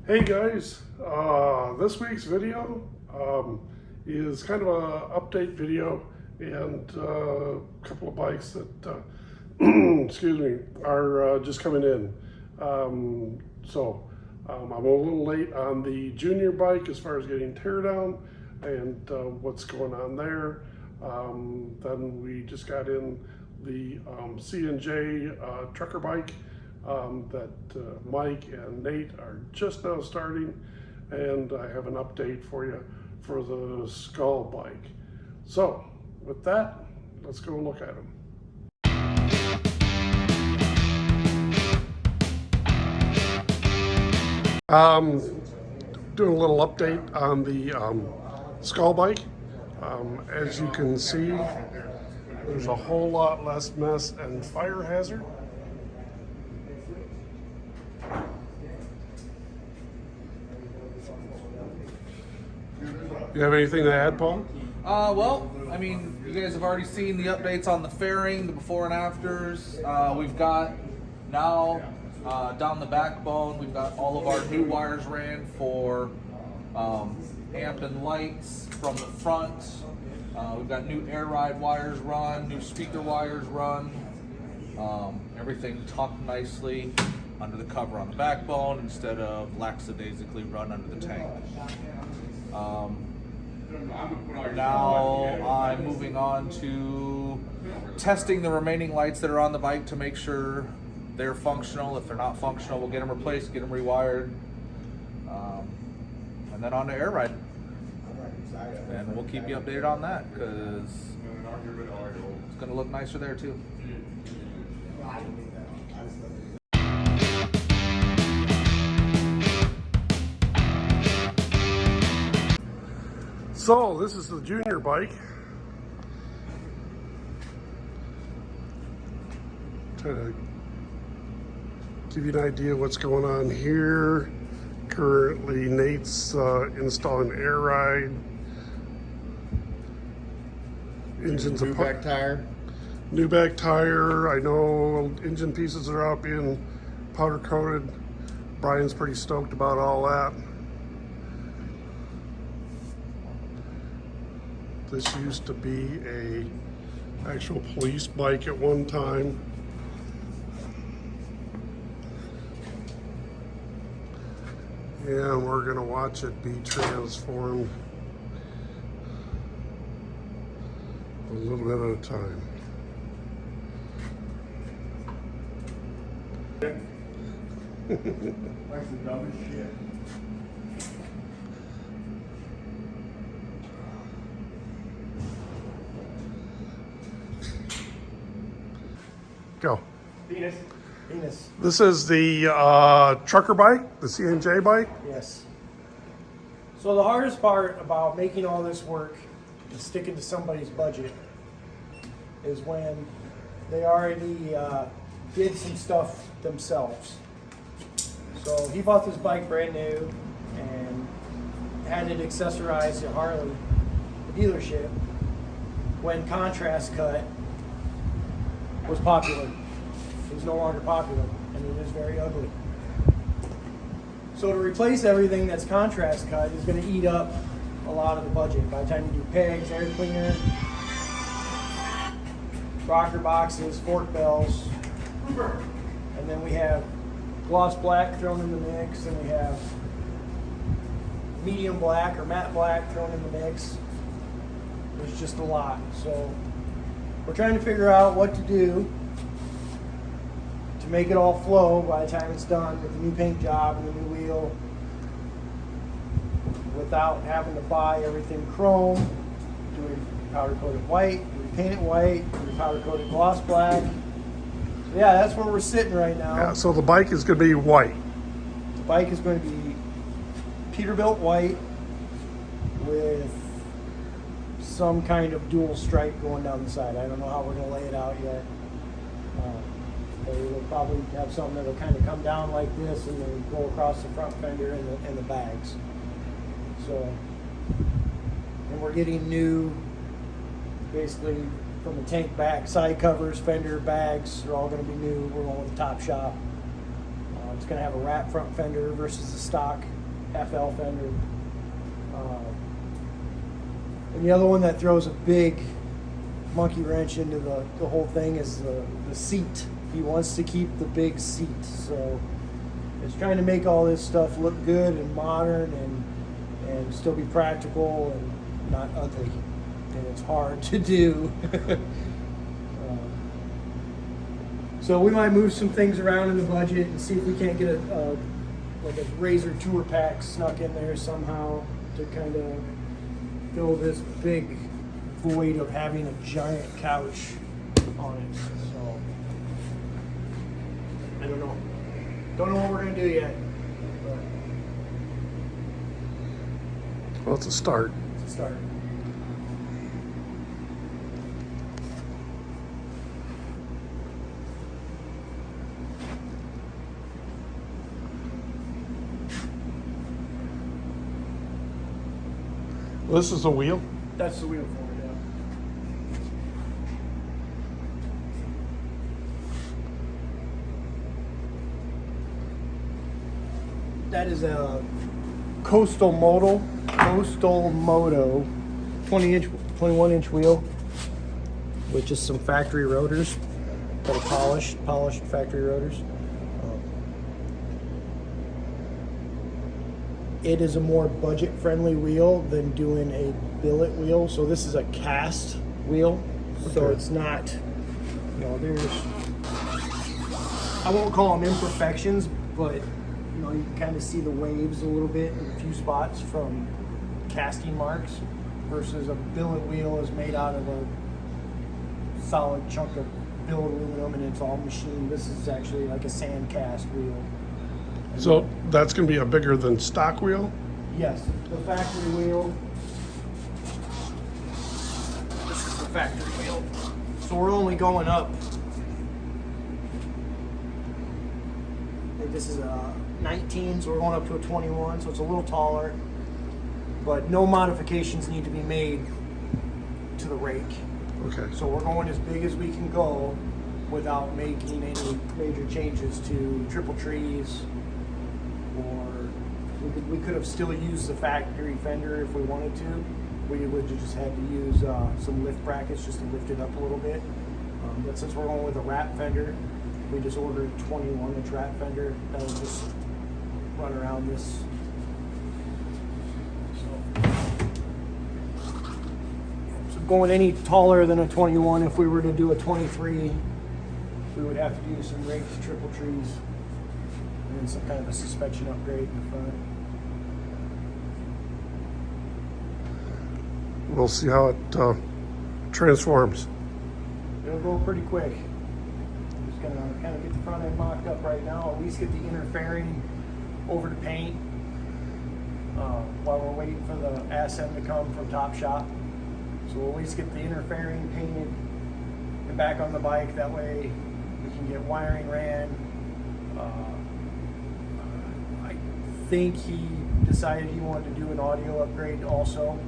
Hey guys, this week's video is kind of a update video and a couple of bikes that, excuse me, are just coming in. I'm a little late on the junior bike as far as getting tear down and what's going on there. Then we just got in the C&J trucker bike that Mike and Nate are just now starting, and I have an update for you for the Skull bike. So with that, let's go look at them. Doing a little update on the Skull bike. As you can see, there's a whole lot less mess and fire hazard. You have anything to add, Paul? Well, I mean, you guys have already seen the updates on the fairing, the before and afters. We've got now down the backbone, we've got all of our new wires ran for amp and lights from the front. We've got new air ride wires run, new speaker wires run. Everything tucked nicely under the cover on the backbone instead of lackadaisically run under the tank. Now I'm moving on to testing the remaining lights that are on the bike to make sure they're functional. If they're not functional, we'll get them replaced, get them rewired, and then on to air ride. And we'll keep you updated on that because it's going to look nicer there too. So this is the junior bike. Try to give you an idea of what's going on here. Currently, Nate's installing air ride. Engine's New back tire. New back tire. I know engine pieces are out being powder coated. Brian's pretty stoked about all that. This used to be a actual police bike at one time. And we're gonna watch it be transformed a little bit at a time. That's the dumbest shit. Go. Venus. Venus. This is the trucker bike, the C&J bike. Yes. So the hardest part about making all this work and sticking to somebody's budget is when they already did some stuff themselves. So he bought this bike brand new and had it accessorized at Harley, the dealership, when Contrast Cut was popular. It was no longer popular, and it is very ugly. So to replace everything that's contrast cut is going to eat up a lot of the budget. By the time you do pegs, air cleaner, rocker boxes, fork bells, and then we have gloss black thrown in the mix, and we have medium black or matte black thrown in the mix. There's just a lot. So we're trying to figure out what to do to make it all flow by the time it's done with the new paint job and the new wheel without having to buy everything chrome. Do we powder coat it white? Do we paint it white? Do we powder coat it gloss black? So yeah, that's where we're sitting right now. Yeah, so the bike is going to be white. The bike is going to be Peterbilt white with some kind of dual stripe going down the side. I don't know how we're going to lay it out yet. We'll probably have something that'll kind of come down like this and then go across the front fender and the bags. So, and we're getting new, basically from the tank back, side covers, fender, bags, they're all going to be new. We're going with the Top Shop. It's going to have a wrap front fender versus the stock FL fender. And the other one that throws a big monkey wrench into the whole thing is the seat. He wants to keep the big seat, so it's trying to make all this stuff look good and modern and still be practical and not ugly. And it's hard to do. So we might move some things around in the budget and see if we can't get like a Razor tour pack snuck in there somehow to kind of fill this big void of having a giant couch on it. So I don't know. Don't know what we're gonna do yet. But Well, it's a start. it's a start. This is a wheel. That's the wheel for it, yeah. That is a Coastal Moto 21 inch wheel with just some factory rotors that are polished factory rotors. It is a more budget friendly wheel than doing a billet wheel. So this is a cast wheel. So Okay. it's not, you know, there's, I won't call them imperfections, but you know, you can kind of see the waves a little bit in a few spots from casting marks versus a billet wheel is made out of a solid chunk of billet aluminum and it's all machined. This is actually like a sand cast wheel. So that's going to be a bigger than stock wheel. Yes, the factory wheel. This is the factory wheel. So we're only going up. Like this is a 19, so we're going up to a 21, so it's a little taller. But no modifications need to be made to the rake. Okay. So we're going as big as we can go without making any major changes to triple trees. Or we could have still used the factory fender if we wanted to. We would have just had to use some lift brackets just to lift it up a little bit. But since we're going with a wrap fender, we just ordered a 21 inch wrap fender that'll just run around this. So going any taller than a 21, if we were to do a 23, we would have to do some raked triple trees. And then some kind of a suspension upgrade in the front. We'll see how it transforms. It'll go pretty quick. Just gonna kind of get the front end mocked up right now. At least get the inner fairing over to paint while we're waiting for the ASM to come from Top Shop. So we'll at least get the inner fairing painted and back on the bike. That way we can get wiring ran. I think he decided he wanted to do an audio upgrade also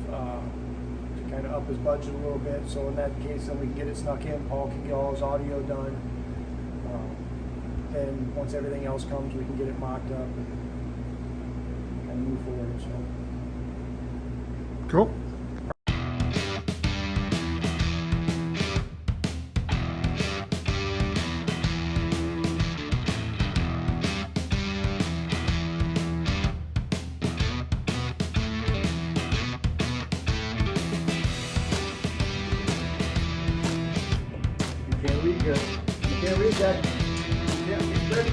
to kind of up his budget a little bit. So in that case, then we can get it snuck in. Paul can get all his audio done. Then once everything else comes, we can get it mocked up and kind of move forward. So. Cool. You can't read good. You can't read that. Yeah, it's good.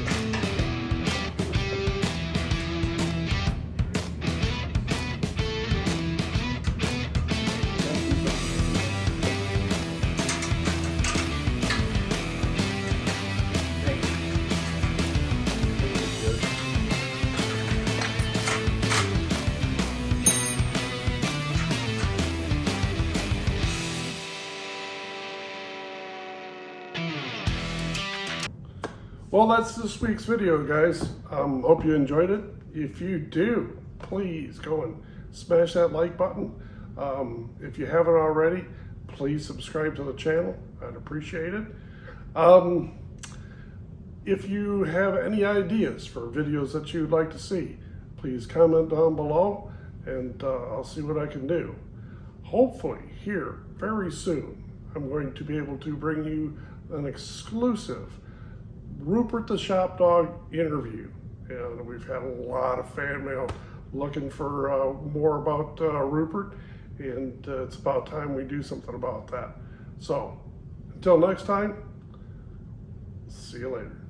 Well, that's this week's video, guys. Hope you enjoyed it. If you do, please go and smash that like button. If you haven't already, please subscribe to the channel. I'd appreciate it. If you have any ideas for videos that you'd like to see, please comment down below, and I'll see what I can do. Hopefully here very soon I'm going to be able to bring you an exclusive Rupert the Shop Dog interview, and we've had a lot of fan mail looking for more about Rupert, and it's about time we do something about that. So until next time, see you later.